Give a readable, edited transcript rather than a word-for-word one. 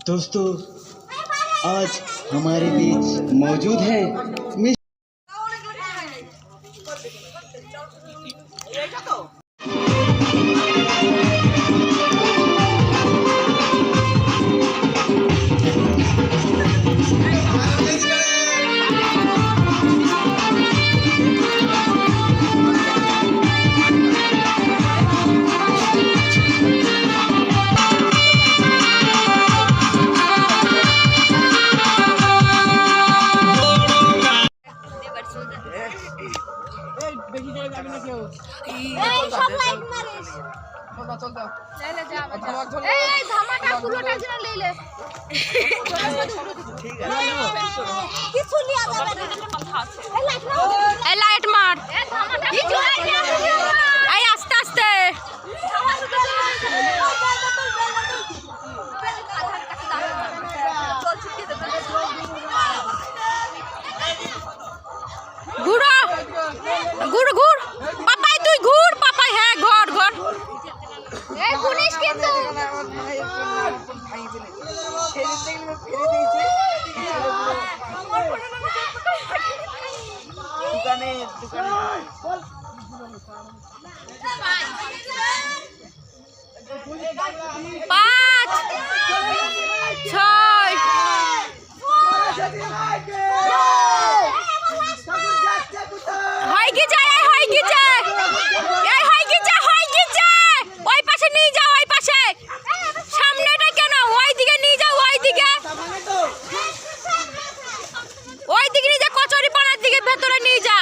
दोस्तों आज हमारे बीच मौजूद है मिस লাইট মার আস্তে আস্তে ঘুরো ঘুর ঘুর পাপাই তুই ঘুর পাপাই হ্যাঁ ঘর ঘর পুলিশ কিন্তু দোকানে পাঁচ ছয় হয় কি যায় হয় কি যায় এই হয় কি যায় হয় কি যায় ওই পাশে নিয়ে যাও ওই পাশে সামনেটা কেন ওই দিকে নিয়ে যাও ওই দিকে নিয়ে যা কচুরি পানার দিকে ভেতরে নিয়ে যা